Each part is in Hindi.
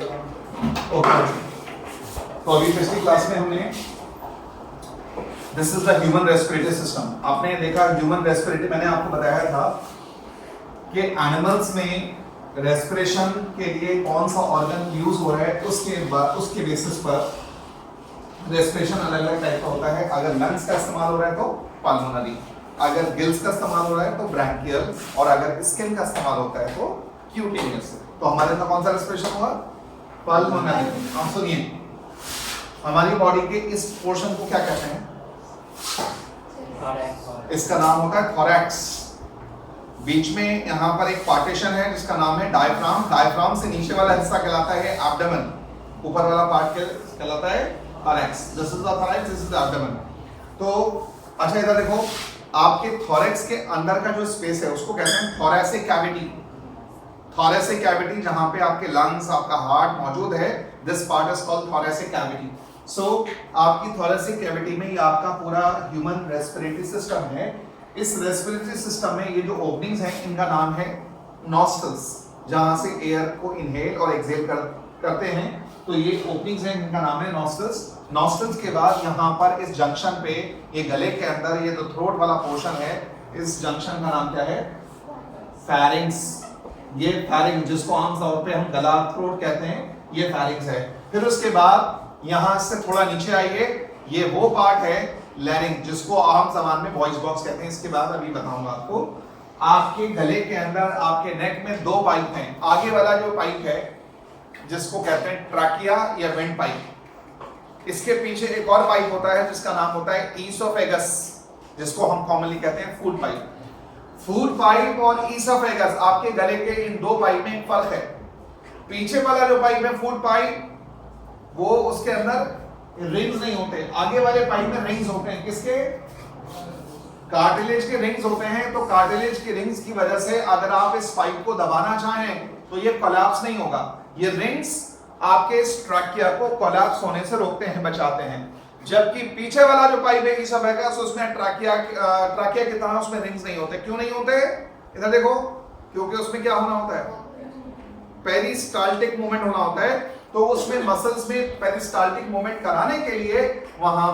ओके, तो अभी पिछली क्लास में हमने this is the human respiratory system, आपने देखा ह्यूमन रेस्पिरेटरी, मैंने आपको बताया था कि एनिमल्स में रेस्पिरेशन के लिए कौन सा ऑर्गन यूज हो रहा है, उसके बेसिस पर रेस्पिरेशन अलग अलग टाइप का होता है। अगर लंग्स का इस्तेमाल हो रहा है तो पल्मोनरी, अगर गिल्स का इस्तेमाल हो रहा है तो ब्रैंकियल, और अगर स्किन का इस्तेमाल होता है तो क्यूटेनियस। तो हमारे अंदर कौन सा रेस्पिरेशन होगा? पल्मोनरी। आप सुनिए, हमारी बॉडी के इस पोर्शन को क्या कहते हैं? इसका नाम होता है थोरैक्स। बीच में यहाँ पर एक पार्टीशन है जिसका नाम है डायफ्राम। डायफ्राम से नीचे वाला हिस्सा कहलाता है एब्डोमेन, ऊपर वाला पार्ट कहलाता है thorax. This is the thorax, this is the abdomen. तो अच्छा इधर देखो, आपके थोरैक्स के अंदर का जो स्पेस है उसको कहते हैं थोरैसिक कैविटी। थोरैसिक कैविटी जहां पे आपके लंग्स, आपका हार्ट मौजूद है, this part is called thoracic cavity. So आपकी थोरैसिक कैविटी में ये आपका पूरा ह्यूमन रेस्पिरेटरी सिस्टम है। इस रेस्पिरेटरी सिस्टम में ये जो ओपनिंग्स हैं इनका नाम है नॉस्ट्रल्स, जहां से एयर को इनहेल और एक्सहेल करते हैं। तो ये ओपनिंग्स हैं, इनका नाम है नॉस्ट्रल्स। नॉस्ट्रल्स के बाद यहाँ पर इस जंक्शन पे, ये गले के अंदर ये जो थ्रोट वाला पोर्शन है, इस जंक्शन का नाम क्या है? फैरिंग्स। ये फैरिंग्स, जिसको आम तौर पे हम गला, थ्रोट कहते हैं, ये फैरिंग्स है। फिर उसके बाद यहाँ से थोड़ा नीचे आइए, ये वो पार्ट है लैरिंग, जिसको आम जबान में वॉइस बॉक्स कहते हैं। इसके बाद अभी बताऊंगा आपको। आपके गले के अंदर, आपके नेक में दो पाइप हैं। आगे वाला जो पाइप है जिसको कहते हैं ट्रैकिया या विंड पाइप, इसके पीछे एक और पाइप होता है जिसका नाम होता है ईसोफेगस, जिसको हम कॉमनली कहते हैं फूड पाइप। फूड पाइप और ईसोफेगस, आपके गले के इन दो पाइप में एक फर्क है। पीछे वाला जो पाइप है फूड पाइप, वो उसके अंदर रिंग्स नहीं होते। आगे वाले पाइप में रिंग्स होते हैं। किसके? कार्टिलेज के रिंग्स होते हैं। तो कार्टिलेज के रिंग्स की वजह से अगर आप इस पाइप को दबाना चाहें तो ये कोलैप्स नहीं होगा। ये रिंग्स आपके ट्रैकिया को कोलैप्स होने से रोकते हैं, बचाते हैं। जबकि पीछे वाला जो पाइप है ईसोफेगस, उसमें ट्रैकिया की तरह उसमें रिंग्स नहीं होते। क्यों नहीं होते? इधर देखो, क्योंकि उसमें क्या होना होता है? पेरिस्टाल्टिक मूवमेंट होना होता है। तो उसमें मसल्स में पेरिस्टाल्टिक मूवमेंट कराने के लिए वहां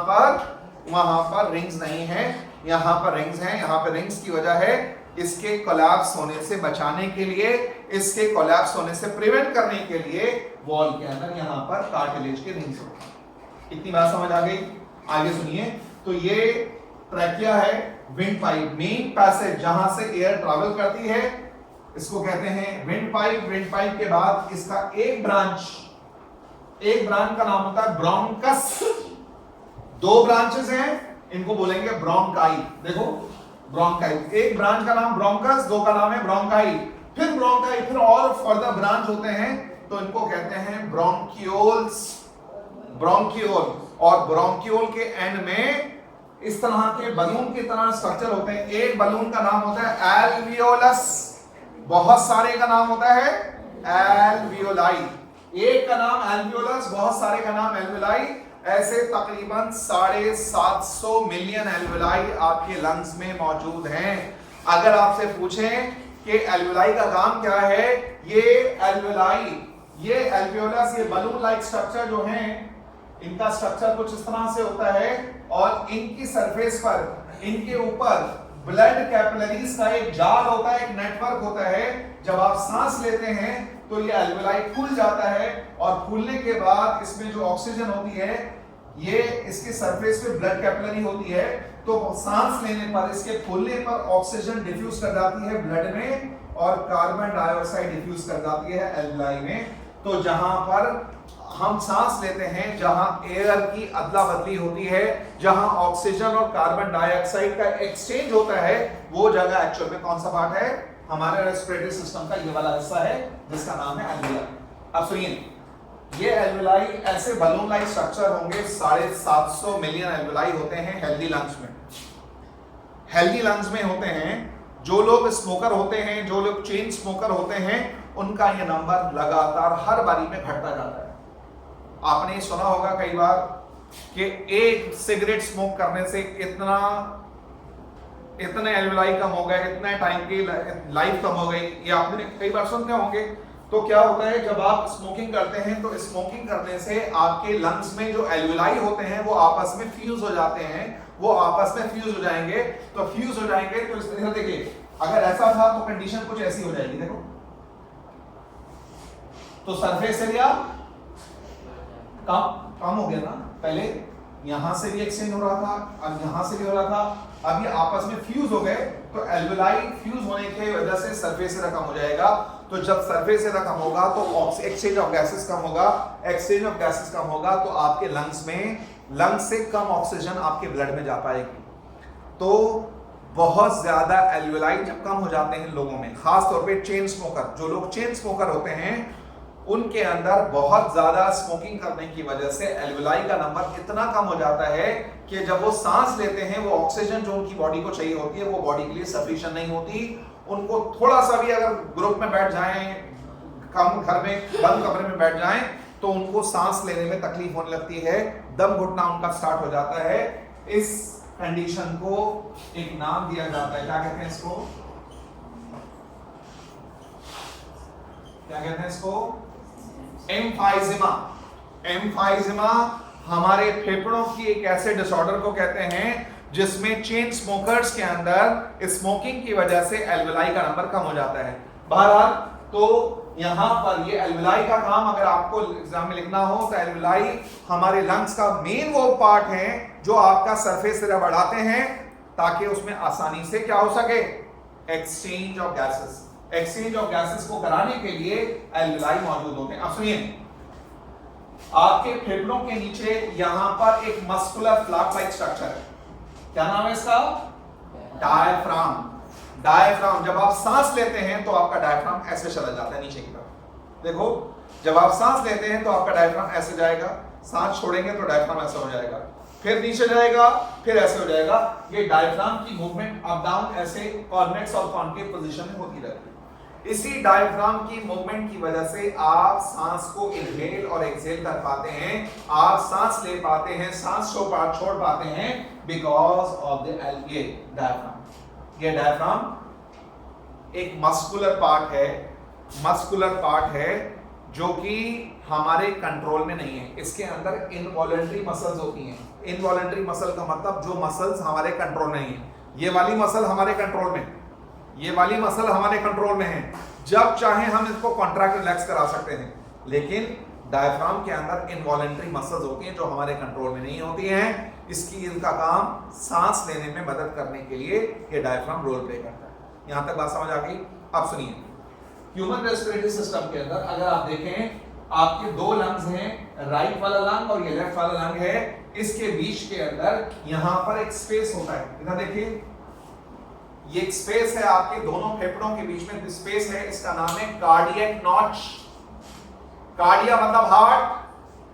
पर रिंग्स नहीं है, यहाँ पर रिंग्स हैं। यहाँ पर रिंग्स की वजह है इसके कोलैप्स होने से बचाने के लिए, इसके कोलैप्स होने से प्रिवेंट करने के लिए वॉल के अंदर यहाँ पर कार्टिलेज के रिंग्स होते हैं। इतनी बात समझ आ गई? आगे सुनिए। तो ये ट्रैकिया है, विंड पाइप, मेन पैसेज जहां से एयर ट्रैवल करती है, इसको कहते हैं विंड पाइप। विंड पाइप के बाद इसका एक ब्रांच का नाम होता है ब्रोंकस। दो ब्रांचेस हैं, इनको बोलेंगे ब्रोंकाई। देखो, ब्रोंकाई, एक ब्रांच का नाम ब्रोंकस, दो का नाम है ब्रोंकाई। फिर ब्रोंकाई, फिर और फर्दर ब्रांच होते हैं, तो इनको कहते हैं ब्रोंकियोल्स। ब्रोंकियोल, और ब्रोंकियोल के एंड में इस तरह के बलून की तरह स्ट्रक्चर होते हैं। एक बलून का नाम होता है एल्वियोलस, बहुत सारे का नाम होता है एल्वियोलाई। एक का नाम एल्वियोलस, बहुत सारे का नाम एल्वियोलाई। ऐसे तकरीबन 750 मिलियन एल्वियोलाई आपके लंग्स में मौजूद हैं। अगर आपसे पूछें कि एल्वियोलाई का काम क्या है, ये एल्वियोलाई, ये एल्वियोलस, ये बलून लाइक स्ट्रक्चर जो हैं, इनका स्ट्रक्चर कुछ इस तरह से होता है, और इनकी सरफेस पर, इनके ऊपर ब्लड कैपिलरीज का एक जाल होता है, एक नेटवर्क होता है। जब आप सांस लेते हैं तो ये एल्वियोलाई खुल जाता है, और खुलने के बाद इसमें जो ऑक्सीजन होती है, ये इसके सरफेस पे ब्लड कैपिलरी होती है, तो सांस लेने पर, इसके खुलने पर ऑक्सीजन डिफ्यूज कर जाती है ब्लड में, और कार्बन डाइऑक्साइड डिफ्यूज कर जाती है एल्वियोलाई में। तो जहां पर हम सांस लेते हैं, जहां एयर की अदला बदली होती है, जहां ऑक्सीजन और कार्बन डाइऑक्साइड का एक्सचेंज होता है, वो जगह एक्चुअल में कौन सा पार्ट है? हमारे रेस्पिरेटरी सिस्टम का ये वाला हिस्सा है, जिसका नाम है एल्वियोलाई। अब सुनिए, ये एल्वियोलाई ऐसे बलून लाइक स्ट्रक्चर होंगे, 750 मिलियन एल्वियोलाई होते हैं हेल्दी लंग्स में। हेल्दी लंग्स में होते हैं। जो लोग स्मोकर होते हैं, जो लोग चेन स्मोकर होते हैं, उनका ये नंबर लगातार हर बारी में घटता जाता है। आपने सुना होगा कई बार कि एक सिगरेट स्मोक करने से इतने एल्वियोलाई कम हो गए, इतने टाइम की लाइफ कम हो गई। ये आपने कई बार सुनते होंगे। तो क्या होता है जब आप स्मोकिंग करते हैं तो स्मोकिंग करने से आपके लंग्स में जो एल्विलाई होते हैं वो आपस में फ्यूज हो जाते हैं, वो आपस में फ्यूज हो जाएंगे। तो फ्यूज हो जाएंगे तो इस तरह देखिए, अगर ऐसा था तो कंडीशन कुछ ऐसी हो जाएगी, देखो तो सरफेस एरिया कम हो गया ना, पहले यहां से भी एक्सचेंज हो रहा था, अब यहां से भी हो रहा था, अब ये आपस में फ्यूज हो गए तो एल्विलाई फ्यूज होने की वजह से सरफेस एरिया कम हो जाएगा। तो जब सरफेस एरिया कम होगा तो एक्सचेंज ऑफ गैसेस कम होगा, एक्सचेंज ऑफ गैसेस कम होगा तो आपके लंग्स से कम ऑक्सीजन आपके ब्लड में जा पाएगी। तो बहुत ज्यादा एल्विलाई जब कम हो जाते हैं लोगों में, खास तौर पे चेन स्मोकर, जो लोग चेन स्मोकर होते हैं उनके अंदर बहुत ज्यादा स्मोकिंग करने की वजह से एल्विलाई का नंबर इतना कम हो जाता है कि जब वो सांस लेते हैं वो ऑक्सीजन जो उनकी बॉडी को चाहिए होती है वो बॉडी के लिए सफिशिएंट नहीं होती। उनको थोड़ा सा भी अगर ग्रुप में बैठ जाएं, कम घर में बंद कमरे में बैठ जाएं तो उनको सांस लेने में तकलीफ होने लगती है, दम घुटना उनका स्टार्ट हो जाता है। इस कंडीशन को एक नाम दिया जाता है, क्या कहते हैं इसको, क्या कहते हैं इसको, एम्फाइजिमा। एम्फाइजिमा हमारे फेफड़ों की एक ऐसे डिसऑर्डर को कहते हैं जिसमें चेन स्मोकर्स के अंदर स्मोकिंग की वजह से एल्विलाई का नंबर कम हो जाता है। बहरहाल तो यहां पर ये एल्विलाई का काम अगर आपको एग्जाम में लिखना हो तो एल्विलाई हमारे लंग्स का मेन वो पार्ट है जो आपका सरफेस एरिया बढ़ाते हैं ताकि उसमें आसानी से क्या हो सके, exchange of gases. Exchange of gases को कराने के लिए एल्विलाई मौजूद होते हैं। अब सुनिए, आपके फेफड़ों के नीचे यहां पर एक मस्कुलर फ्लैप लाइक स्ट्रक्चर है, क्या नाम है इसका, डायफ्राम। डायफ्राम, जब आप सांस लेते हैं तो आपका डायफ्राम ऐसे चला जाता है नीचे की तरफ। देखो, जब आप सांस लेते हैं तो आपका डायफ्राम ऐसे जाएगा, सांस छोड़ेंगे तो डायफ्राम ऐसा हो जाएगा, फिर नीचे जाएगा, फिर ऐसे हो जाएगा। ये डायफ्राम की मूवमेंट अप डाउन ऐसे कॉन्वेक्स और कॉन्केव पोजीशन में होती रहती है। इसी डायफ्राम की मूवमेंट की वजह से आप सांस को इनहेल और एक्सहेल कर पाते हैं, आप सांस ले पाते हैं, सांस छोड़ पाते हैं बिकॉज ऑफ द डायफ्राम। ये डायफ्राम एक मस्कुलर पार्ट है जो कि हमारे कंट्रोल में नहीं है। इसके अंदर इनवॉलंटरी मसल्स होती हैं। इनवॉलंटरी मसल का मतलब जो मसल्स हमारे कंट्रोल में नहीं है। ये वाली मसल हमारे कंट्रोल में, ये वाली मसल हमारे कंट्रोल में है, जब चाहे हम इसको कॉन्ट्रैक्ट रिलैक्स करा सकते हैं। लेकिन डायफ्राम के अंदर इनवॉलंटरी मसल्स होती हैं जो हमारे कंट्रोल में नहीं होती हैं। इनका काम सांस लेने में मदद करने के लिए ये डायफ्राम रोल प्ले करता है। यहां तक बात समझ आ गई? अब सुनिए, ह्यूमन रेस्पिरेटरी सिस्टम के अंदर अगर आप देखें, आपके दो लंग्स हैं, राइट वाला लंग और ये लेफ्ट वाला लंग है। इसके बीच के अंदर यहां पर एक स्पेस होता है, इधर देखिए, ये एक स्पेस है आपके दोनों फेफड़ों के बीच में स्पेस है, इसका नाम है कार्डियक नॉच। कार्डिया मतलब हार्ट,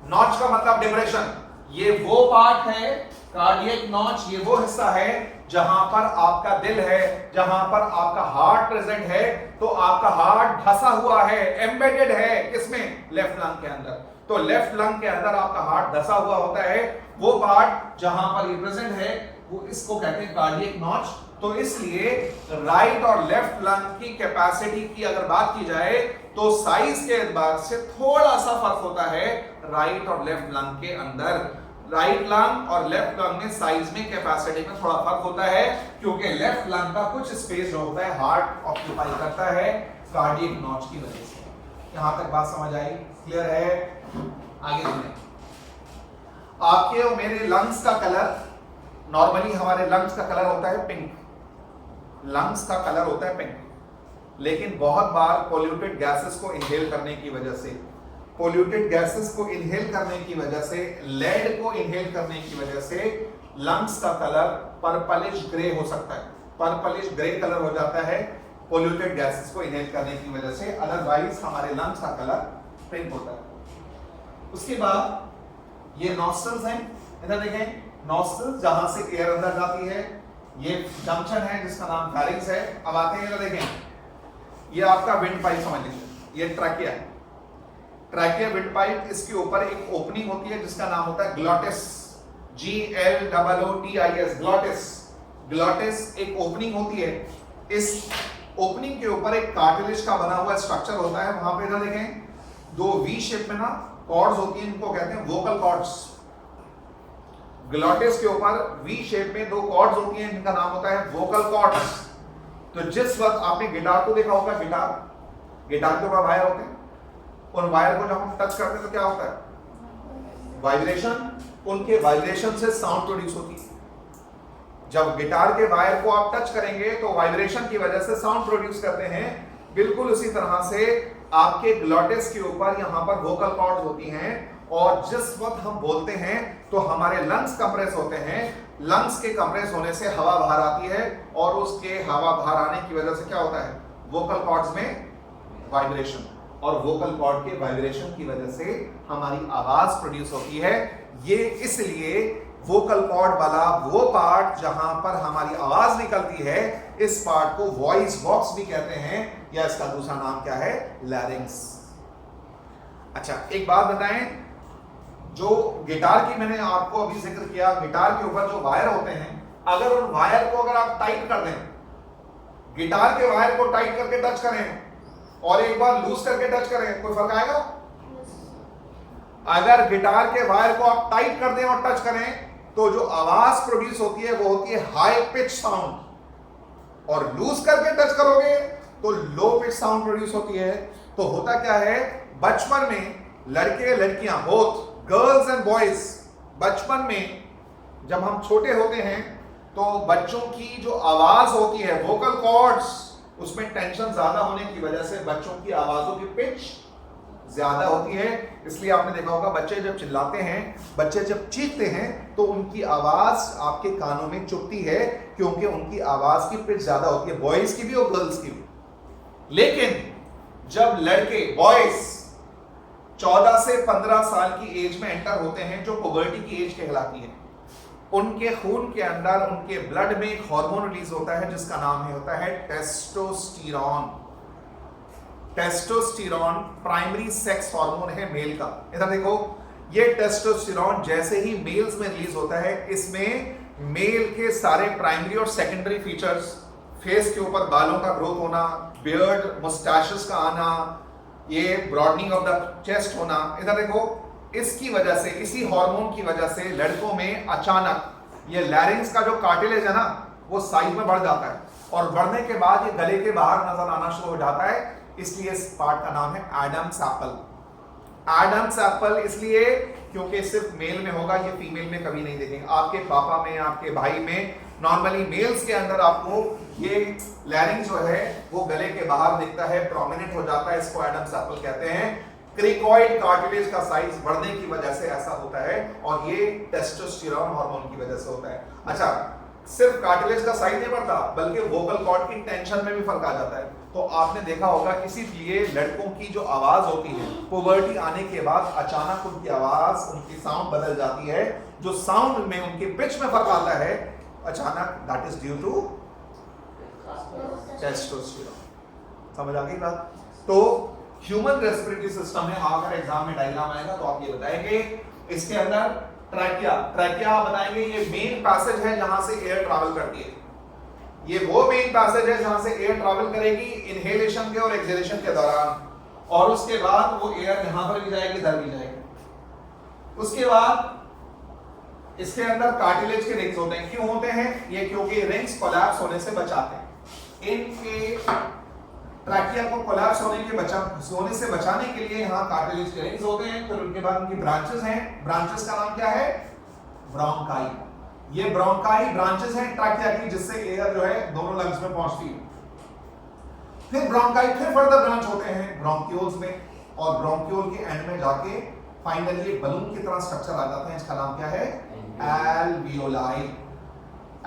नॉच का मतलब डिप्रेशन। ये वो पार्ट है, कार्डियक नॉच, ये वो हिस्सा है जहां पर आपका दिल है, जहां पर आपका हार्ट प्रेजेंट है। तो आपका हार्ट धंसा हुआ है, एम्बेडेड है, किसमें, लेफ्ट लंग के अंदर। तो लेफ्ट लंग के अंदर आपका हार्ट धंसा हुआ होता है, वो पार्ट जहां पर ये प्रेजेंट है वो इसको कहते हैं कार्डियक नॉच। तो इसलिए राइट और लेफ्ट लंग की कैपेसिटी की अगर बात की जाए तो साइज के एतबार से थोड़ा सा फर्क होता है राइट और लेफ्ट लंग के अंदर। राइट लंग और लेफ्ट लंग में साइज में, कैपेसिटी में थोड़ा फर्क होता है, क्योंकि लेफ्ट लंग का कुछ स्पेस जो होता है हार्ट ऑक्यूपाई करता है कार्डियक नॉच की वजह से। यहां तक बात समझ आई? क्लियर है? आगे सुनिए, आपके और मेरे लंग्स का कलर, नॉर्मली हमारे लंग्स का कलर होता है पिंक, लंग्स का कलर होता है पिंक, लेकिन बहुत बार पोल्यूटेड गैसेस को इनहेल करने की वजह से, पोल्यूटेड गैसेस को इनहेल करने की वजह से, लेड को इनहेल करने की वजह से लंग्स का कलर पर्पलिश ग्रे हो सकता है, पर्पलिश ग्रे कलर हो जाता है पोल्यूटेड गैसेस को इनहेल करने की वजह से। अदरवाइज हमारे लंग्स का कलर पिंक होता है। उसके बाद ये नॉस्ट्रल्स हैं, इधर देखें, नॉस्ट्रल्स जहां से एयर अंदर जाती है, ये जंक्शन है जिसका नाम फेरिंग्स है। अब आते हैं, इधर देखें, ये आपका विंड पाइप समझ लीजिए, ये ट्रैकिया है, ट्रैकिया विंड पाइप, इसके ऊपर एक ओपनिंग होती है जिसका नाम होता है ग्लॉटिस, GLOOTIS, ग्लॉटिस। ग्लॉटिस एक ओपनिंग होती है, इस ओपनिंग के ऊपर एक कार्टिलेज का बना हुआ स्ट्रक्चर होता है, वहां पे इधर देखें दो वी शेप में ना कॉर्ड्स होती हैं, इनको कहते हैं वोकल कॉर्ड्स। ग्लॉटिस के ऊपर वी शेप में दो कॉर्ड्स होती हैं, इनका नाम होता है वोकल कॉर्ड्स। तो जिस वक्त आपने गिटार को देखा होगा, गिटार के ऊपर वायर होते हैं, उन वायर को जब हम टच करते हैं तो क्या होता है? वाइब्रेशन। उनके वाइब्रेशन से साउंड प्रोड्यूस होती है। जब गिटार के वायर को आप टच करेंगे तो वाइब्रेशन की वजह से साउंड प्रोड्यूस करते हैं। बिल्कुल उसी तरह से आपके ग्लॉटिस के ऊपर यहां पर वोकल कॉर्ड्स होती हैं, और जिस वक्त हम बोलते हैं तो हमारे लंग्स कंप्रेस होते हैं। लंग्स के कंप्रेस होने से हवा बाहर आती है, और उसके हवा बाहर आने की वजह से क्या होता है? वोकल कॉर्ड्स में वाइब्रेशन, और वोकल कॉर्ड के वाइब्रेशन की वजह से हमारी आवाज प्रोड्यूस होती है। ये इसलिए वोकल कॉर्ड वाला वो पार्ट जहां पर हमारी आवाज निकलती है, इस पार्ट को वॉइस बॉक्स भी कहते हैं, या इसका दूसरा नाम क्या है? लैरिंक्स। अच्छा, एक बात बताएं, जो गिटार की मैंने आपको अभी जिक्र किया, गिटार के ऊपर जो वायर होते हैं, अगर उन वायर को अगर आप टाइट कर दें, गिटार के वायर को टाइट करके टच करें और एक बार लूज करके टच करें, कोई फर्क आएगा? अगर गिटार के वायर को आप टाइट कर दें और टच करें तो जो आवाज प्रोड्यूस होती है वो होती है हाई पिच साउंड, और लूज करके टच करोगे तो लो पिच साउंड प्रोड्यूस होती है। तो होता क्या है, बचपन में लड़के लड़कियां, बोथ गर्ल्स एंड बॉयज, बचपन में जब हम छोटे होते हैं तो बच्चों की जो आवाज होती है, वोकल कॉर्ड्स, उसमें टेंशन ज्यादा होने की वजह से बच्चों की आवाजों की पिच ज्यादा होती है। इसलिए आपने देखा होगा बच्चे जब चिल्लाते हैं, बच्चे जब चीखते हैं तो उनकी आवाज आपके कानों में चुभती है, क्योंकि उनकी आवाज की पिच ज्यादा होती है, बॉयज की भी और गर्ल्स की भी। लेकिन जब लड़के, बॉयज 14 से 15 साल की एज में एंटर होते हैं, जो पुबर्टी की एज कहलाती है, उनके खून के अंदर, उनके ब्लड में एक हार्मोन रिलीज होता है जिसका नाम होता है testosterone. Testosterone primary sex hormone है मेल का। इधर देखो, ये टेस्टोस्टेरोन जैसे ही मेल्स में रिलीज होता है, इसमें मेल के सारे प्राइमरी और सेकेंडरी फीचर्स, फेस के ऊपर बालों का ग्रोथ होना, बियर्ड, मुस्टैशेस का आना, ये ब्रॉडनिंग ऑफ द चेस्ट होना, इधर देखो, इसकी वजह से, इसी हार्मोन की वजह से लड़कों में अचानक ये लैरिंक्स का जो कार्टिलेज है ना, वो साइज में बढ़ जाता है, और बढ़ने के बाद ये गले के बाहर नजर आना शुरू हो जाता है। इसलिए इस पार्ट का नाम है एडम्स एप्पल। एडम्स एप्पल इसलिए क्योंकि सिर्फ मेल में होगा, ये फीमेल में कभी नहीं देखेंगे। आपके पापा में, आपके भाई में, नॉर्मली मेल्स के अंदर आपको ये लैरिंक्स जो है वो गले के बाहर दिखता है, प्रोमिनेंट हो जाता है, इसको एडम्स एप्पल कहते हैं। क्रिकॉइड कार्टिलेज का साइज बढ़ने की वजह से ऐसा होता है, और ये टेस्टोस्टेरोन हार्मोन की वजह से होता है। अच्छा, सिर्फ कार्टिलेज का साइज नहीं बढ़ता, बल्कि वोकल कॉर्ड की टेंशन में भी फर्क आ जाता है। तो आपने देखा होगा, इसीलिए लड़कों की जो आवाज होती है, पुबर्टी आने के बाद अचानक उनकी आवाज, उनकी साउंड बदल जाती है। जो साउंड में उनकी पिच में फर्क आता है अचानक, that is due to testosterone. समझ आ गई बात? तो ह्यूमन रेस्पिरेटरी सिस्टम में अगर एग्जाम में डायग्राम आएगा तो आप ये बताएंगे, इसके अंदर ट्रैकिया बताएंगे, ये मेन पैसेज है जहां से एयर ट्रैवल करती है। ये वो मेन पैसेज है जहां से एयर ट्रैवल करेगी इनहेलेशन के और एक्सहेलेशन के दौरान, और उसके बाद वो एयर यहां पर भी जाएगी, इधर भी जाएगी। उसके बाद इसके अंदर कार्टिलेज के रिंग्स होते हैं। क्यों होते हैं ये? क्योंकि रिंग्स कोलैप्स होने से बचाते हैं। इनके ट्रैकिया को कोलैप्स होने से बचाने के लिए यहाँ कार्टिलेज के रिंग्स होते हैं। फिर उनके बाद उनकी ब्रांचेस हैं। ब्रांचेस का नाम क्या है? ब्रोंकाई। ये ब्रोंकाई ब्रांचेस हैं ट्रैकिया की, जिससे एयर जो है दोनों लंग्स में पहुंचती है। फिर ब्रोंकाई, फिर फर्दर ब्रांच होते हैं ब्रोंक्यूल्स में, और ब्रोंक्यूल के एंड में जाके फाइनली बलून की तरह स्ट्रक्चर आ जाते हैं। इसका नाम क्या है? एल्वियोलाई।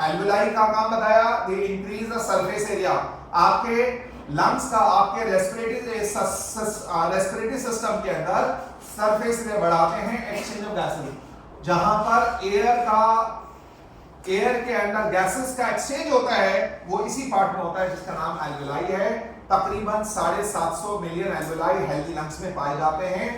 एल्वियोलाई का काम बताया, they increase the surface area. आपके लंग्स का, आपके रेस्पिरेटरी सिस्टम के अंदर सरफेस एरिया बढ़ाते हैं एक्सचेंज ऑफ गैसेस। जहां पर एयर के अंदर गैसेस का एक्सचेंज होता है, वो इसी पार्ट में होता है जिसका नाम एल्वियोलाई है। तकरीबन 750 मिलियन एल्वियोलाई हेल्दी लंग्स में पाए जाते हैं।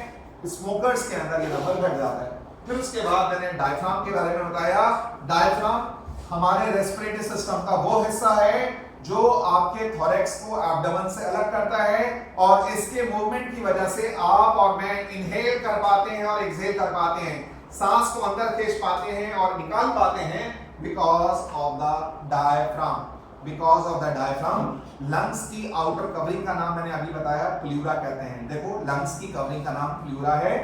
स्मोकर्स के अंदर ये नंबर घट जाता है। फिर उसके बाद मैंने डायफ्राम के बारे में बताया। डायफ्राम हमारे रेस्पिरेटरी सिस्टम का वो हिस्सा है जो आपके थोरैक्स को एब्डोमेन से अलग करता है, और इसके मूवमेंट की वजह से आप और मैं इनहेल कर पाते हैं और एक्सहेल कर पाते हैं, सांस को अंदर खींच पाते हैं और निकाल पाते हैं, because of the diaphragm. Because of the diaphragm. Lungs की आउटर कवरिंग का नाम मैंने अभी बताया, प्लूरा कहते हैं। देखो लंग्स की कवरिंग का नाम प्लूरा है,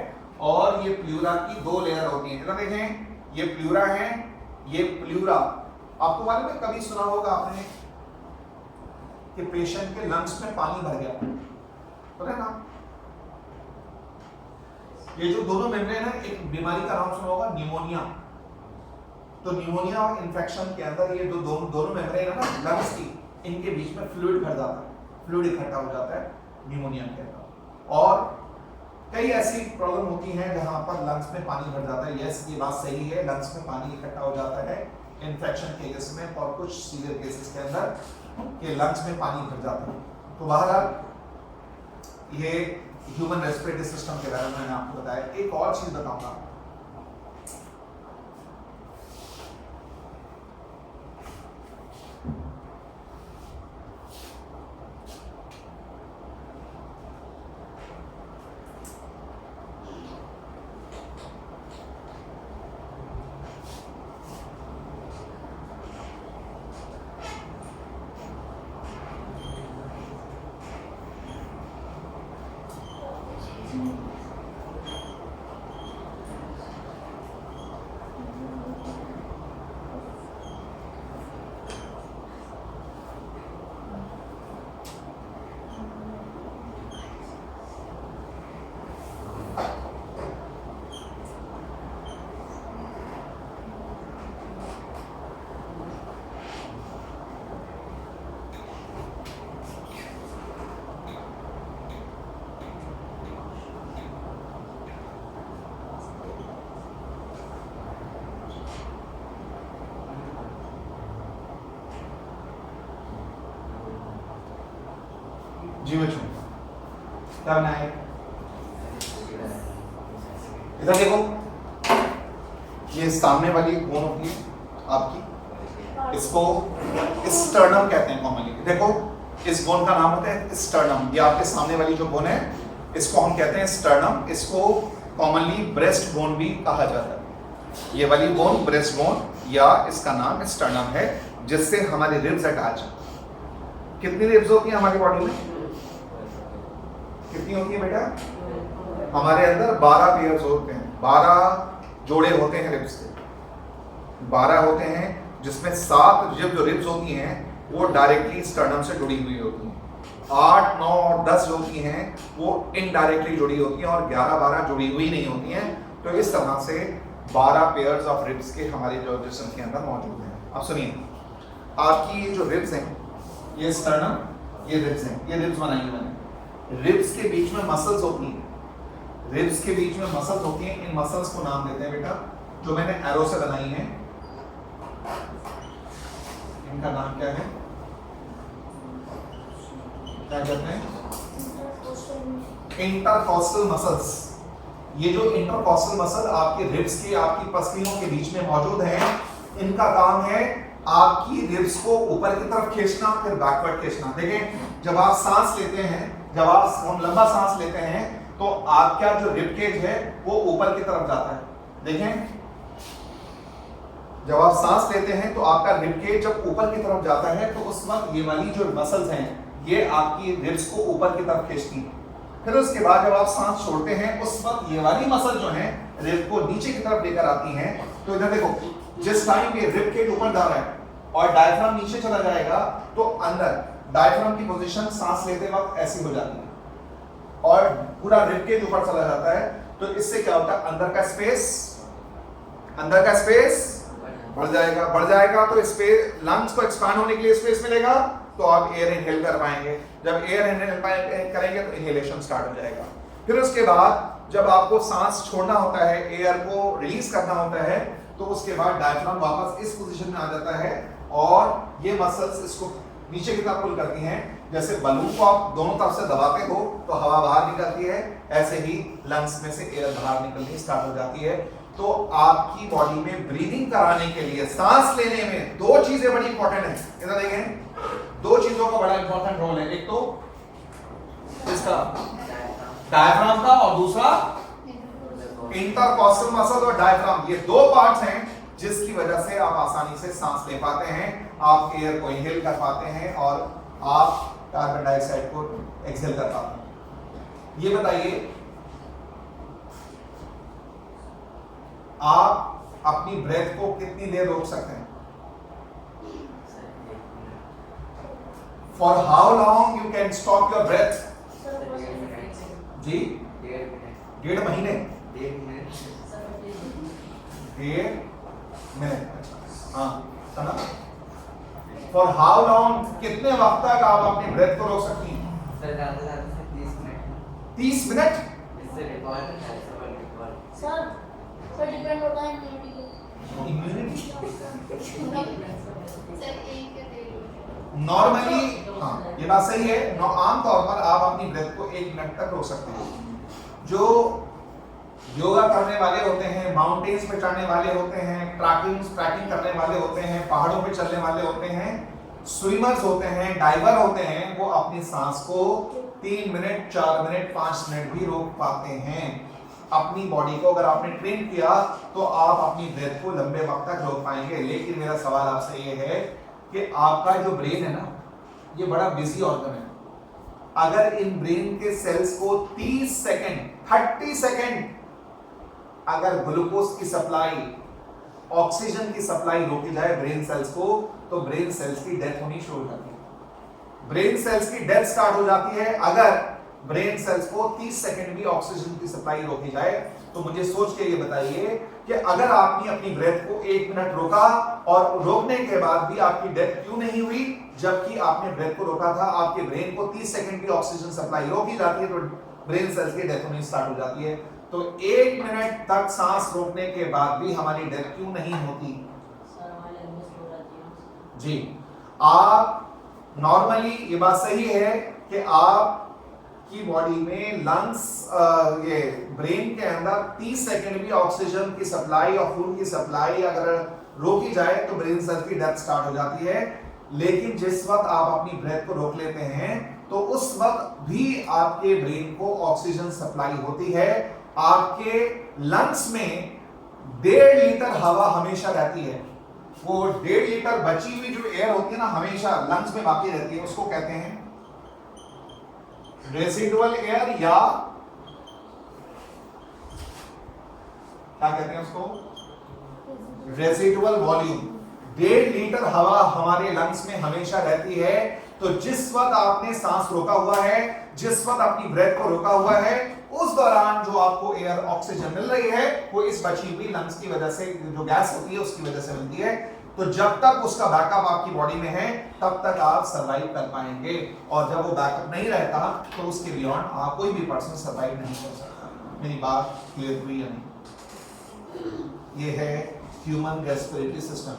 और ये प्लूरा की दो लेयर होती है। इधर देखें, ये प्लूरा है, ये प्लूरा। आपको मालूम है, कभी सुना होगा आपने कि पेशेंट के लंग्स में पानी भर गया, पता है ना? ये जो दोनों मेम्ब्रेन है, एक बीमारी का नाम सुना होगा, निमोनिया। तो निमोनिया और इन्फेक्शन के अंदर ये दोनों मेम्ब्रेन है ना लंग्स की, इनके बीच में फ्लूइड भर जाता है, फ्लूइड इकट्ठा हो जाता है, निमोनिया के अंदर। और कई ऐसी प्रॉब्लम होती हैं जहां पर लंग्स में पानी भर जाता है। यस, ये बात सही है, लंग्स में पानी इकट्ठा हो जाता है इन्फेक्शन के केस में, और कुछ सीवियर केसेस के अंदर के लंग्स में पानी भर जाता है। तो बहरहाल ये ह्यूमन रेस्पिरेटरी सिस्टम के बारे में मैंने आपको बताया। एक और चीज बताऊंगा, जी बच्चों क्या बनाए? इधर देखो, ये सामने वाली बोन होती है आपकी, इसको स्टर्नम कहते हैं कॉमनली। देखो इस बोन का नाम होता है स्टर्नम। ये आपके सामने वाली जो बोन है, इसको हम कहते हैं स्टर्नम। इसको कॉमनली ब्रेस्ट बोन भी कहा जाता है। ये वाली बोन ब्रेस्ट बोन, या इसका नाम स्टर्नम है, जिससे हमारे रिब्स अटैच। कितनी रिब्स होती हैं हमारी बॉडी में? कितनी होती है बेटा? हमारे अंदर 12 पेयर्स होते हैं, 12 जोड़े होते हैं रिब्स के, 12 होते हैं, जिसमें 7 जो रिब्स होती हैं वो डायरेक्टली स्टर्नम से जुड़ी हुई होती हैं। 8, 9 और 10 जो होती हैं वो इनडायरेक्टली जुड़ी होती हैं, और 11, 12 जुड़ी हुई नहीं होती हैं। तो इस तरह से 12 पेयर्स ऑफ रिब्स के हमारे जो जिस्म के अंदर मौजूद हैं। अब सुनिए, आपकी ये जो रिब्स हैं, ये स्टर्नम, ये रिब्स हैं, ये रिब्स बनाई है मैंने। रिब्स के बीच में मसल्स होती हैं, रिब्स के बीच में मसल्स होती हैं। इन मसल्स को नाम देते हैं बेटा, जो मैंने एरो से बनाई हैं, इनका नाम क्या है? क्या कहते हैं? Intercostal muscles. ये जो इंटरकॉस्टल मसल आपके रिब्स के, आपकी पसलियों के बीच में मौजूद हैं, इनका काम है आपकी रिब्स को ऊपर की तरफ खींचना, फिर बैकवर्ड खींचना। देखें, जब आप सांस लेते हैं, जब आप लंबा सांस लेते हैं, तो आपका जो रिब केज है वो ऊपर की तरफ जाता है। देखें, जब आप सांस लेते हैं तो आपका रिब केज जब ऊपर की तरफ जाता है, तो उस वक्त ये वाली जो मसल्स हैं, ये आपकी रिब्स को ऊपर की तरफ खींचती हैं। फिर उसके बाद जब आप सांस छोड़ते हैं, उस वक्त ये वाली मसल जो है रिब को नीचे की तरफ लेकर आती हैं। तो इधर देखो, जिस टाइम ये रिब केज ऊपर जा रहा है और डायफ्राम नीचे चला जाएगा, तो अंदर डायफ्राम की पोजीशन सांस लेते वक्त ऐसी हो जाती है, और पूरा रिब केज ऊपर चला जाता है। तो इससे क्या होता है, अंदर का स्पेस बढ़ जाएगा। तो स्पेस, लंग्स को एक्सपांड होने के लिए स्पेस मिलेगा, तो आप एयर इनहेल कर पाएंगे। जब एयर इनहेल करेंगे तो इनहेलेशन स्टार्ट हो जाएगा। फिर उसके बाद जब आपको सांस छोड़ना होता है, एयर को रिलीज करना होता है, तो उसके बाद डायफ्राम वापस इस पोजीशन में आ जाता है, और ये मसल्स इसको नीचे की तरफ पुल करती हैं। जैसे बलून को आप दोनों तरफ से दबाते हो तो हवा बाहर निकलती है, ऐसे ही लंग्स में से एयर बाहर निकलनी स्टार्ट हो जाती है। तो आपकी बॉडी में ब्रीदिंग कराने के लिए, सांस लेने में 2 चीजें बड़ी इंपॉर्टेंट है। इधर देखें, दो चीजों का बड़ा इंपॉर्टेंट रोल है, एक तो इसका डायफ्राम का और दूसरा इंटरकॉस्टल मसल और डायफ्राम। ये दो पार्ट्स हैं जिसकी वजह से आप आसानी से सांस ले पाते हैं, आप एयर को इनहेल कर पाते हैं और आप कार्बन डाइऑक्साइड को एक्सहेल कर पाते हैं। ये बताइए आप अपनी ब्रेथ को कितनी देर रोक सकते हैं? For how long you can stop your breath? जी 1.5 महीने, 1.5 मिनट। हाँ, फॉर हाउ लॉन्ग, कितने वक्त तक आप अपनी ब्रेथ को रोक सकती हैं? 30 मिनट। सर डिपेंड होता है इम्यूनिटी नॉर्मली, हाँ ये बात सही है। आमतौर पर आप अपनी ब्रेथ को 1 मिनट तक रोक सकते हैं। जो योगा करने वाले होते हैं, माउंटेन्स पे चढ़ने वाले होते हैं, ट्रैकिंग करने वाले होते हैं, पहाड़ों पे चलने वाले होते हैं, स्विमर्स होते हैं, डाइवर होते हैं, वो अपनी सांस को 3 मिनट, 4 मिनट, 5 मिनट भी रोक पाते हैं। अपनी बॉडी को अगर आपने ट्रेन किया तो आप अपनी ब्रेथ को लंबे वक्त तक रोक पाएंगे। लेकिन मेरा सवाल आपसे ये है कि आपका जो ब्रेन है ना, ये बड़ा बिजी ऑर्गन है। अगर इन ब्रेन के सेल्स को 30 सेकंड अगर ग्लूकोज की सप्लाई, ऑक्सीजन की सप्लाई रोकी जाए ब्रेन सेल्स को, तो ब्रेन सेल्स की डेथ होनी शुरू हो जाती है। ब्रेन सेल्स की डेथ स्टार्ट हो जाती है अगर ब्रेन सेल्स को 30 सेकंड भी ऑक्सीजन की सप्लाई रोकी जाए। तो मुझे सोच के ये बताइए कि अगर आपने अपनी ब्रेथ को 1 मिनट रोका और रोकने के बाद भी आपकी डेथ क्यों नहीं हुई, जबकि आपने ब्रेथ को रोका था? आपके ब्रेन को 30 सेकंड की ऑक्सीजन सप्लाई रोकी जाती है तो ब्रेन सेल्स की डेथ होनी स्टार्ट हो जाती है। तो 1 मिनट तक सांस रोकने के बाद भी हमारी डेथ क्यों नहीं होती? जी, आप नॉर्मली, ये बात सही है कि आप की बॉडी में लंग्स, ये ब्रेन के अंदर 30 सेकंड भी ऑक्सीजन की सप्लाई और खून की सप्लाई अगर रोकी जाए तो ब्रेन सेल्स की डेथ स्टार्ट हो जाती है। लेकिन जिस वक्त आप अपनी ब्रेथ को रोक लेते हैं तो उस वक्त भी आपके ब्रेन को ऑक्सीजन सप्लाई होती है। आपके लंग्स में 1.5 लीटर हवा हमेशा रहती है। वो 1.5 लीटर बची हुई जो एयर होती है ना, हमेशा लंग्स में बाकी रहती है, उसको कहते हैं रेसिडुअल एयर, या क्या कहते हैं उसको? Residual volume. 1.5 लीटर हवा हमारे लंग्स में हमेशा रहती है। तो जिस वक्त आपने सांस रोका हुआ है, जिस वक्त अपनी ब्रेथ को रोका हुआ है, उस दौरान जो आपको एयर ऑक्सीजन मिल रही है वो इस बची हुई लंग्स की वजह से, जो गैस होती है उसकी वजह से मिलती है। तो जब तक उसका बैकअप आपकी बॉडी में है तब तक आप सरवाइव कर पाएंगे, और जब वो बैकअप नहीं रहता तो उसके बियॉन्ड आप कोई भी पर्सन सरवाइव नहीं कर सकता। मेरी बात क्लियर हुई या नहीं? ये है human respiratory system.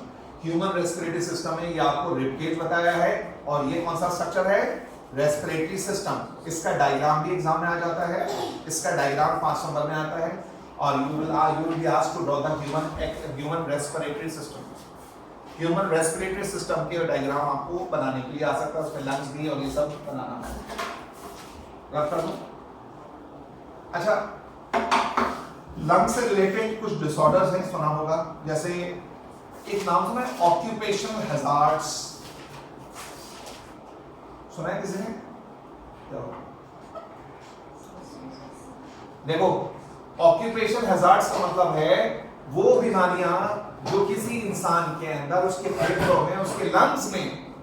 Human respiratory system में ये आपको रिबकेज बताया है, और ये कौन सा स्ट्रक्चर है? Respiratory system. इसका डायग्राम भी एग्जाम में आ जाता है, इसका डायग्राम 5 नंबर में आता है, और you will be asked to draw the human respiratory system. Human respiratory system के डायग्राम आपको बनाने के लिए आ सकता है, उसमें लंग्स भी और ये सब बनाना है। रख कर दूं? अच्छा, लंग्स से रिलेटेड कुछ डिसऑर्डर्स हैं, सुना होगा। जैसे एक नाम सुना है, ऑक्यूपेशनल हैजार्ड्स, सुना है किसी ने? देखो, ऑक्यूपेशनल हैजार्ड्स का मतलब है वो बीमारियां जो किसी इंसान के अंदर, उसके फेफड़ों में, उसके लंग्स में,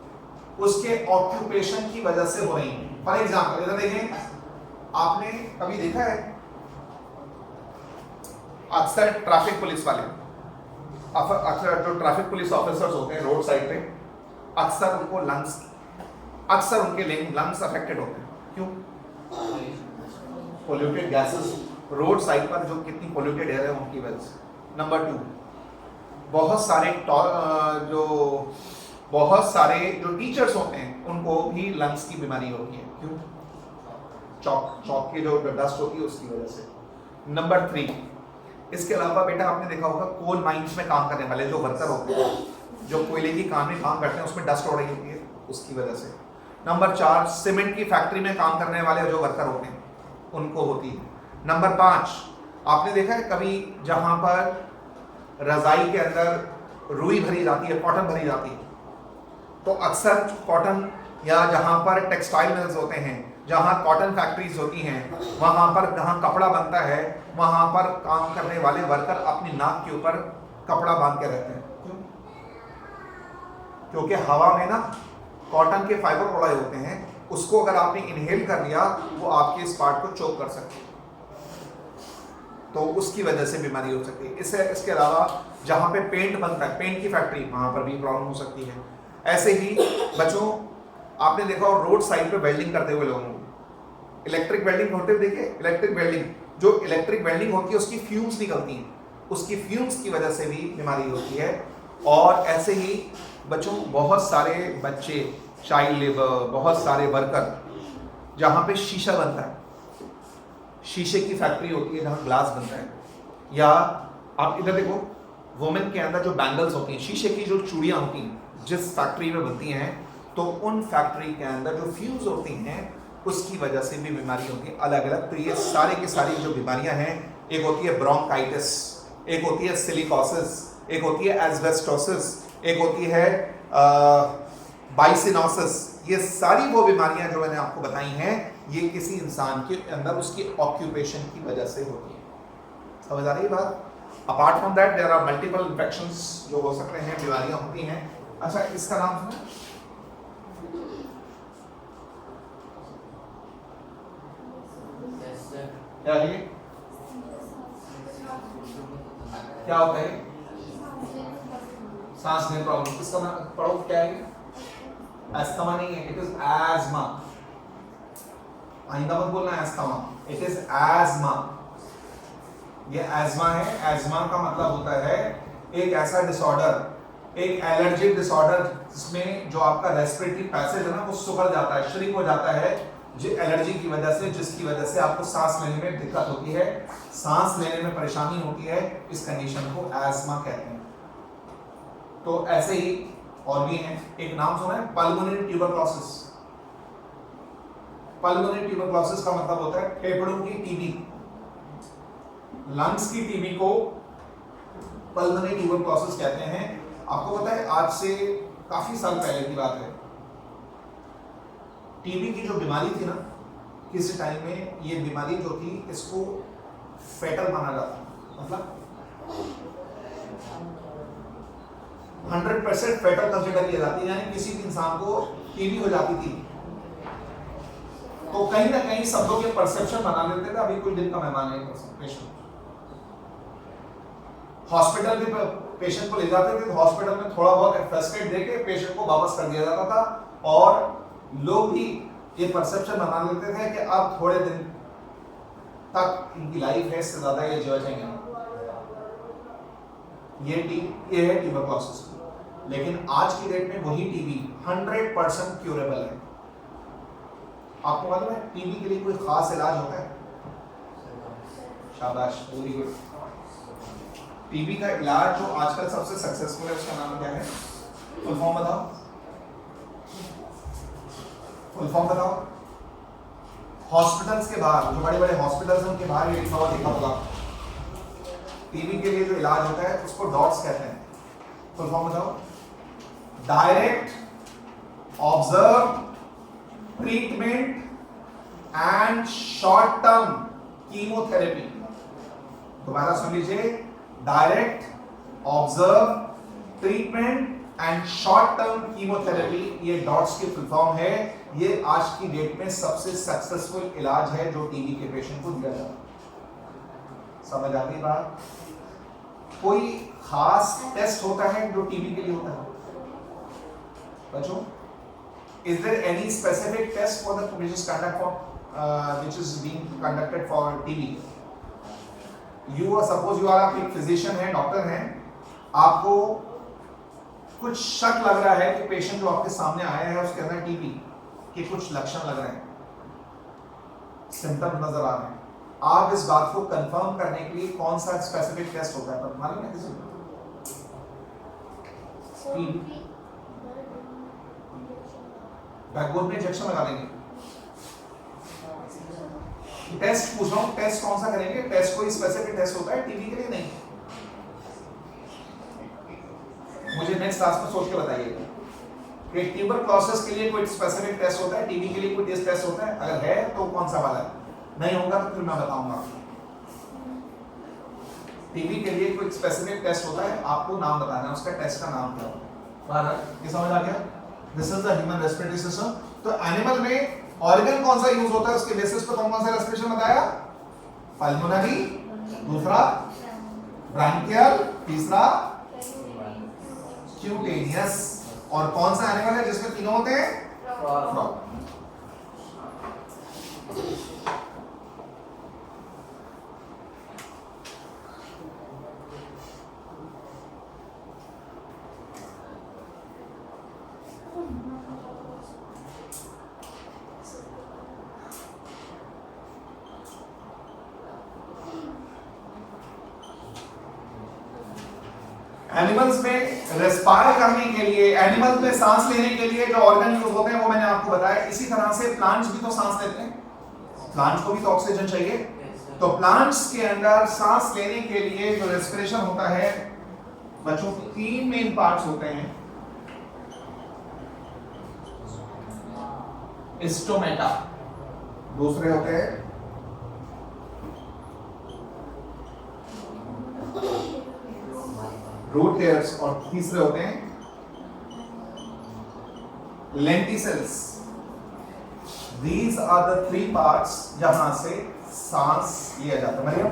उसके ऑक्यूपेशन की वजह से हो रही है। फॉर एग्जाम्पल इधर देखें, आपने कभी देखा है अक्सर ट्रैफिक पुलिस वाले, अक्सर जो ट्रैफिक पुलिस ऑफिसर्स होते हैं रोड साइड पे, अक्सर उनको लंग्स, अक्सर उनके लंग्स अफेक्टेड होते हैं। क्यों? पोल्यूटेड गैसेस रोड साइड पर, जो कितनी पोल्यूटेड एयर है उनकी वजह से। नंबर 2, बहुत सारे जो टीचर्स होते हैं उनको भी लंग्स की बीमारी होती है। क्यों? चौक की जो डस्ट होती है उसकी वजह से। नंबर 3, इसके अलावा बेटा आपने देखा होगा कोल माइंस में काम करने वाले जो वर्कर होते हैं, जो कोयले की काम में काम करते हैं, उसमें डस्ट हो रही होती है, उसकी वजह से। नंबर 4, सीमेंट की फैक्ट्री में काम करने वाले जो वर्कर होते हैं उनको होती है। नंबर 5, आपने देखा है कभी जहां पर रजाई के अंदर रुई भरी जाती है, कॉटन भरी जाती है, तो अक्सर कॉटन या जहां पर टेक्सटाइल मिल्स होते हैं, जहां कॉटन फैक्ट्रीज होती हैं, वहां पर जहां कपड़ा बनता है वहां पर काम करने वाले वर्कर अपनी नाक के ऊपर कपड़ा बांध के रहते हैं। क्यों? क्योंकि हवा में ना कॉटन के फाइबर उड़ाए होते हैं, उसको अगर आपने इनहेल कर लिया वो आपके इस पार्ट को चोक कर सकते हैं, तो उसकी वजह से बीमारी हो सकती है। इसके अलावा जहां पे पेंट बनता है, पेंट की फैक्ट्री, वहां पर भी प्रॉब्लम हो सकती है। ऐसे ही बच्चों आपने देखा और रोड साइड पे वेल्डिंग करते हुए लोगों को, इलेक्ट्रिक वेल्डिंग होते हुए देखिए, इलेक्ट्रिक वेल्डिंग, जो इलेक्ट्रिक वेल्डिंग होती है उसकी फ्यूम्स निकलती हैं, उसकी फ्यूम्स की वजह से भी बीमारी होती है। और ऐसे ही बच्चों बहुत सारे बच्चे, चाइल्ड लेबर, बहुत सारे वर्कर जहाँ पे शीशा बनता है, शीशे की फैक्ट्री होती है जहाँ ग्लास बनता है, या आप इधर देखो वुमेन के अंदर जो बैंगल्स होती हैं, शीशे की जो चूड़ियाँ होती हैं जिस फैक्ट्री में बनती हैं, तो उन फैक्ट्री के अंदर जो फ्यूज होती हैं उसकी वजह से भी बीमारी होती है अलग अलग। तो ये सारे की सारी जो बीमारियां हैं, एक होती है ब्रोंकाइटिस, एक होती है सिलिकोसिस, एक होती है एस्बेस्टोसिस, एक होती है बाइसिनोसिस। ये सारी वो बीमारियां जो मैंने आपको बताई हैं, ये किसी इंसान के अंदर उसकी ऑक्यूपेशन की वजह से होती है। समझ आ रही है बात? Apart from that there are multiple infections जो हो सकते हैं, बीमारियां होती हैं। अच्छा, इसका नाम सुना? क्या है ये? क्या होता है? सांस में प्रॉब्लम। इसका नाम पढ़ो, क्या है? एस्थमा नहीं है, इट इज एस्मा। आइंदा मत बोलना एस्थमा, इट इज एस्मा। ये एस्मा है। एस्मा का मतलब होता है एक ऐसा डिसऑर्डर, एक एलर्जिक डिसऑर्डर जिसमें जो आपका रेस्पिरेटरी पैसेज है ना वो सुखड़ जाता है, श्रिंक हो जाता है, जो एलर्जी की वजह से, जिसकी वजह से आपको सांस लेने में दिक्कत होती है, सांस लेने में परेशानी होती है। इस कंडीशन को एस्मा कहते हैं। तो ऐसे ही और भी हैं, एक नाम सुना है पल्मोनरी ट्यूबरक्लोसिस। पल्मोनरी ट्यूबरक्लोसिस का मतलब होता है फेफड़ों की टीबी, लंग्स की टीबी को पल्मोनरी ट्यूबरक्लोसिस कहते हैं। आपको पता है आज से काफी साल पहले की बात है, टीबी की जो बीमारी थी ना, किसी टाइम में ये बीमारी जो थी इसको फेटल माना जाता, मतलब 100% फेटल कंसिडर किया जाती है, यानी किसी इंसान को टीबी हो जाती थी तो कहीं ना कहीं सब लोग ये परसेप्शन बना लेते थे अभी कोई दिन का मेहमान है पेशेंट। हॉस्पिटल भी पेशेंट को ले जाते थे तो हॉस्पिटल में थोड़ा बहुत फर्स्ट एड देके पेशेंट को वापस कर दिया जाता था, और लोग भी ये परसेप्शन बना लेते थे कि अब थोड़े दिन तक इनकी लाइफ है, इससे ज्यादा ये जी जाएंगे। ये है ट्यूबरक्लोसिस। लेकिन आज की डेट में वही टीबी 100% क्यूरेबल है। आपको मालूम है टीबी के लिए कोई खास इलाज होता है? शाबाश, वेरी गुड। टीबी का इलाज जो आजकल सबसे सक्सेसफुल है उसका नाम क्या है? फुल फॉर्म बताओ, फुल फॉर्म बताओ। हॉस्पिटल्स के बाहर, जो बड़े बड़े हॉस्पिटल्स हैं उनके बाहर ये लिखा हुआ देखा होगा, टीबी के लिए जो इलाज होता है उसको डॉट्स कहते हैं। फुल फॉर्म बताओ। Direct observe treatment and short term chemotherapy. दोबारा सुन लीजिए, direct observe treatment and short term chemotherapy, ये डॉट्स की फुल फॉर्म है। ये आज की डेट में सबसे सक्सेसफुल इलाज है जो टीबी के पेशेंट को दिया जाता है। समझ आ गई बात? कोई खास टेस्ट होता है जो टीबी के लिए होता है बच्चों? Is there any specific test for the which is being conducted for TB? You are suppose you are a physician है, डॉक्टर हैं, आपको कुछ शक लग रहा है कि पेशेंट जो आपके सामने आया है उसके अंदर टीबी के कुछ लक्षण लग रहे हैं, सिम्टम नजर आ रहे हैं, आप इस बात को कंफर्म करने के लिए कौन सा स्पेसिफिक टेस्ट होता है पर मालूम है किसी को? बैकबोन में इंजेक्शन लगा देंगे। टेस्ट पूछ रहा हूँ, टेस्ट कौन सा करेंगे? टेस्ट कोई स्पेसिफिक टेस्ट होता है टीबी के लिए? नहीं। मुझे नेक्स्ट क्लास में सोच के बताइएगा कि ट्यूबरक्लोसिस के लिए कोई स्पेसिफिक टेस्ट होता है, टीबी के लिए कोई टेस्ट होता है? अगर है तो कौन सा वाला है? नहीं होगा तो फिर मैं बताऊंगा। टीबी के लिए कोई स्पेसिफिक टेस्ट होता है, आपको नाम बताना है, उसका टेस्ट का नाम क्या होगा। ये समझ आ गया? This is the human respiratory system. तो एनिमल में ऑर्गन कौन सा यूज होता है उसके बेसिस पर कौन सा रेस्पिरेशन बताया? पल्मोनरी, दूसरा ब्रांकियल, तीसरा क्यूटेनियस। और कौन सा एनिमल है जिसमें तीनों होते हैं? फ्रॉग। एनिमल्स में रेस्पायर करने के लिए, एनिमल्स में सांस लेने के लिए जो ऑर्गन यूज होते हैं वो मैंने आपको बताया। इसी तरह से प्लांट्स भी तो सांस लेते हैं, प्लांट्स को भी तो ऑक्सीजन चाहिए। तो प्लांट्स के अंदर सांस लेने के लिए जो रेस्पिरेशन होता है बच्चों, तीन मेन पार्ट्स होते हैं। स्टोमेटा, दूसरे होते हैं रूट हेयर्स, और तीसरे होते हैं lenticels. These are the three parts जहां से सांस लिया जाता है। मरियम,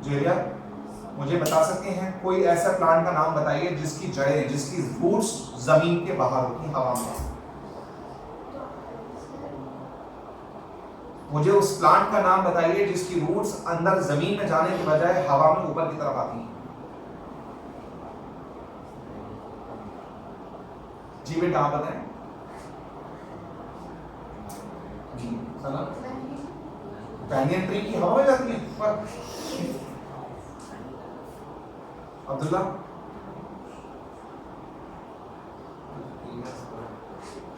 जेरिया, मुझे बता सकते हैं कोई ऐसा प्लांट का नाम बताइए जिसकी जड़ें, जिसकी रूट्स जमीन के बाहर होती हैं, हवा में? मुझे उस प्लांट का नाम बताइए जिसकी रूट्स अंदर जमीन में जाने के बजाय हवा में ऊपर की तरफ आती हैं। जी बेटा आप बताएं। जी सना, पैनियन ट्री की हवा में जाती है ऊपर। अब्दुल्ला,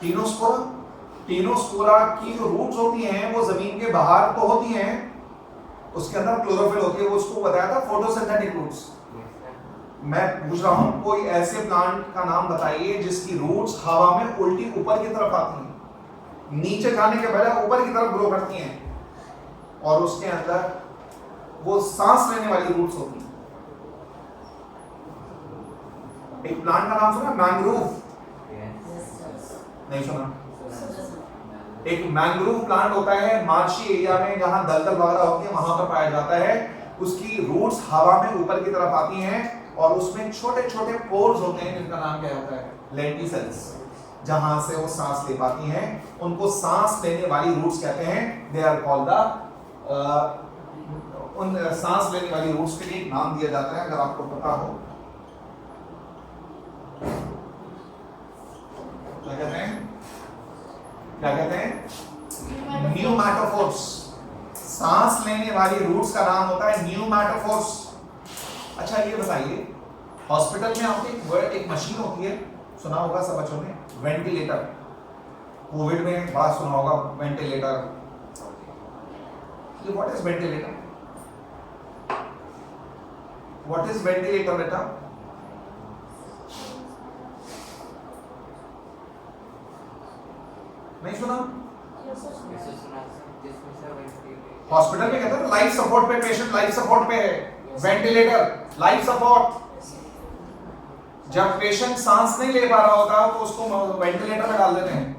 टीनोस्पोरा, टीनोस्पोरा की जो रूट्स होती हैं वो जमीन के बाहर तो होती हैं, उसके अंदर क्लोरोफिल होती है, वो उसको बताया था फोटोसिंथेटिक रूट्स। मैं पूछ रहा हूं कोई ऐसे प्लांट का नाम बताइए जिसकी रूट्स हवा में उल्टी ऊपर की तरफ आती हैं, नीचे जाने के बजाय ऊपर की तरफ ग्रो करती हैं, और उसके अंदर वो सांस लेने वाली रूट्स होती हैं। एक प्लांट का नाम सुना? मैंग्रोव। नहीं सुना? एक मैंग्रोव प्लांट होता है मार्शी एरिया में, जहां दलदल वगैरह होती है वहां पर पाया जाता है। उसकी रूट्स हवा में ऊपर की तरफ आती हैं और उसमें छोटे छोटे पोर्स होते हैं जिनका नाम क्या होता है? लेंटिसेल्स, जहां से वो सांस ले पाती हैं। उनको सांस लेने वाली रूट्स कहते हैं। दे आर कॉल्ड द, उन सांस लेने वाली रूट्स के लिए एक नाम दिया जाता है, अगर आपको पता हो। क्या कहते हैं? क्या कहते हैं? न्यूमैटोफोर्स। सांस लेने वाली रूट्स का नाम होता है न्यूमैटोफोर्स। अच्छा ये बताइए, हॉस्पिटल में आपको एक मशीन होती है, सुना होगा सब बच्चों ने, वेंटिलेटर। कोविड में बड़ा सुना होगा ventilator. What is ventilator? What is ventilator बेटा? नहीं सुना? हॉस्पिटल में कहते हैं लाइफ सपोर्ट पे, पेशेंट लाइफ सपोर्ट पे है, वेंटिलेटर लाइफ सपोर्ट। जब पेशेंट सांस नहीं ले पा रहा होता तो उसको वेंटिलेटर में डाल देते हैं,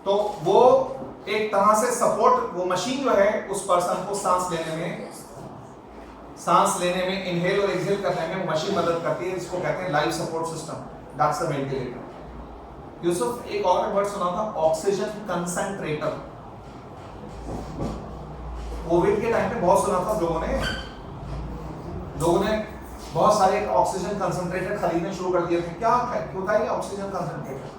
तो वो एक तरह से सपोर्ट, वो मशीन जो है उस पर्सन को सांस लेने में इनहेल और एक्सहेल करने में वो मशीन मदद करती है। इसको कहते हैं life support system, that's a ventilator. Yusuf, एक और वर्ड सुना था, ऑक्सीजन कंसंट्रेटर। कोविड के टाइम पे बहुत सुना था लोगों ने बहुत सारे ऑक्सीजन कंसंट्रेटर खरीदने शुरू कर दिए थे। क्या होता है ये ऑक्सीजन कंसंट्रेटर?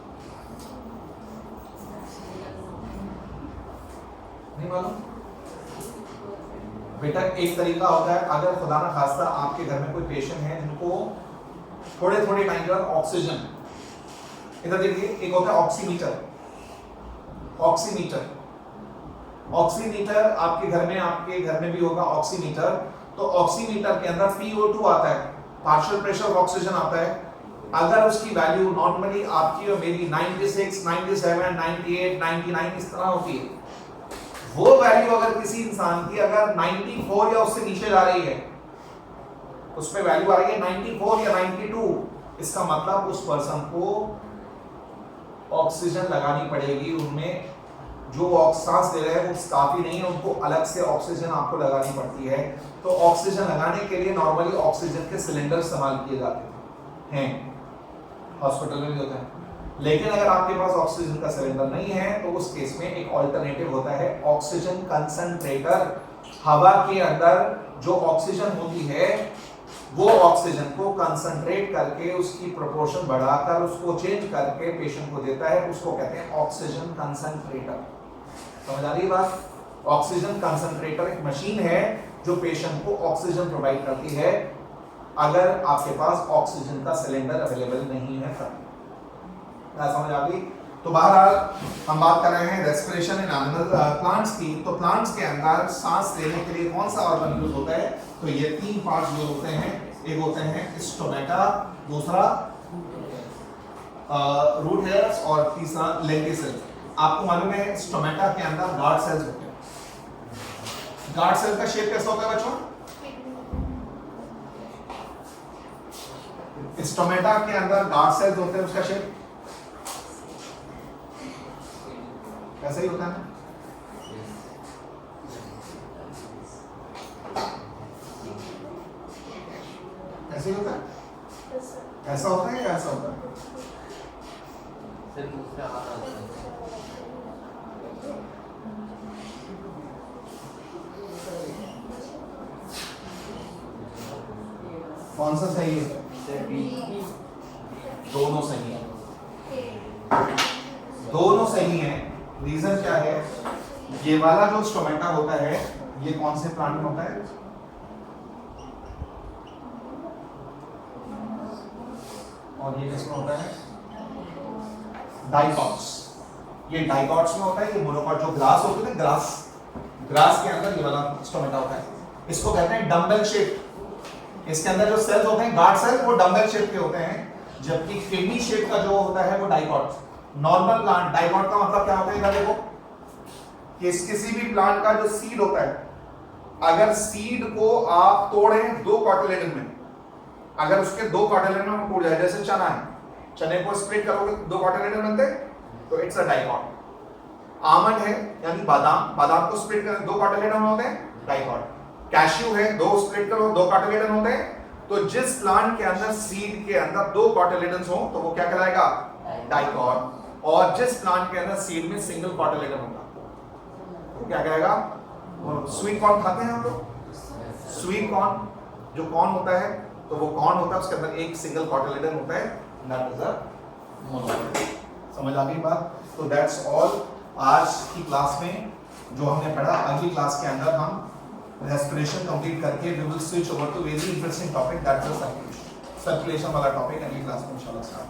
नहीं मालूम बेटा? एक तरीका होता है, अगर खुदा ना खास्ता आपके घर में कोई पेशेंट है जिनको थोड़े थोड़े टाइम के बाद ऑक्सीजन, इधर देखिए, एक होता है ऑक्सीमीटर। ऑक्सीमीटर। ऑक्सीमीटर आपके घर में भी होगा ऑक्सीमीटर। तो ऑक्सीमीटर के अंदर PO2 आता है, पार्शियल प्रेशर ऑफ ऑक्सीजन आता है। अगर उसकी वैल्यू नॉर्मली आपकी और मेरी 96, 97, 98, 99 इस तरह होती है, वो वैल्यू अगर किसी इंसान की अगर 94 या उससे नीचे जा रही है, उसमें वैल्यू आ रही है 94 या 92, इसका मतलब उस पर्सन को ऑक्सीजन लगानी पड़ेगी। उनमें जो सांस ले रहे हैं वो काफी नहीं है, उनको अलग से ऑक्सीजन आपको लगानी पड़ती है। तो ऑक्सीजन लगाने के लिए नॉर्मली ऑक्सीजन के सिलेंडर इस्तेमाल किए जाते हैं, हॉस्पिटल में भी होता है। लेकिन अगर आपके पास ऑक्सीजन का सिलेंडर नहीं है तो उस केस में एक ऑल्टरनेटिव होता है ऑक्सीजन कंसंट्रेटर। हवा के अंदर जो ऑक्सीजन होती है वो ऑक्सीजन को कंसंट्रेट करके उसकी प्रोपोर्शन बढ़ाकर उसको चेंज करके पेशेंट को देता है, उसको कहते हैं ऑक्सीजन कंसंट्रेटर। समझ आ रही बात? ऑक्सीजन कंसंट्रेटर एक मशीन है जो पेशेंट को ऑक्सीजन प्रोवाइड करती है अगर आपके पास ऑक्सीजन का सिलेंडर अवेलेबल नहीं है तब। समझ आ गई? तो बहरहाल हम बात कर रहे हैं रेस्पिरेशन इन एनिमल प्लांट्स की। तो प्लांट्स के अंदर सांस लेने के लिए कौन सा ऑर्गन यूज होता है? तो ये तीन पार्ट जो होते हैं, एक होते हैं स्टोमेटा, दूसरा रूट हेयर्स और तीसरा लेंटिसेल्स। आपको मालूम है स्टोमेटा के अंदर गार्ड सेल्स होते हैं। गार्ड सेल का शेप कैसा होता है बच्चों? स्टोमेटा के अंदर गार्ड सेल्स होते हैं, उसका शेप कैसा ही होता है। ऐसे ही होता है, ऐसा होता है या ऐसा होता है? कौन सा सही है? दोनों सही है, दोनों सही है। रीजन क्या है? ये वाला जो स्टोमेटा होता है ये कौन से प्लांट में होता है? और ये किसमें होता है? डाइकॉट्स। ये डाइकॉट्स में होता है, ये मोनोकॉट जो ग्रास होते हैं, ग्रास के अंदर ये वाला स्टोमेटा होता है। इसको कहते हैं डंबल शेप। इसके अंदर जो सेल्स होते हैं गार्ड सेल, वो डंबल शेप के होते हैं, जबकि किडनी शेप का जो होता है वो डाइकॉट। नॉर्मल प्लांट, डाइकॉट का मतलब क्या होता है? इधर देखो कि किसी भी प्लांट का जो सीड होता है, अगर सीड को आप तोड़ें दो कॉटिलेडन में, अगर उसके दो कॉटिलेडन में टूट जाए, जैसे चना है, चने को स्प्लिट करोगे दो कॉटिलेडन बनते हैं, तो इट्स अ डाइकॉट। आमंड है यानी बादाम, बादाम को स्प्लिट करें दो कॉटिलेडन होते हैं, डाइकॉट। कैश्यू है, दो स्प्लिट करो दो कॉटिलेडन होते हैं। तो जिस प्लांट के अंदर सीड के अंदर दो कॉटिलेडन्स हो तो वो क्या कहलाएगा? डाइकॉट। और जिस प्लांट के अंदर सीड में सिंगल कॉटिलेडन होगा तो क्या कहेगा? स्वीट कॉर्न खाते हैं हम लोग, स्वीट कॉर्न जो कॉर्न होता है, तो वो कॉर्न होता है उसके अंदर एक सिंगल कॉटिलेडन होता है, दैट इज अ मोनोकॉट। समझ आ गई बात? तो दैट्स ऑल आज की क्लास में जो हमने पढ़ा। अगली क्लास के अंदर हम रेस्पिरेशन कंप्लीट करके we will switch over to very interesting topic, that is circulation वाला टॉपिक अगली क्लास में इंशाल्लाह स्टार्ट।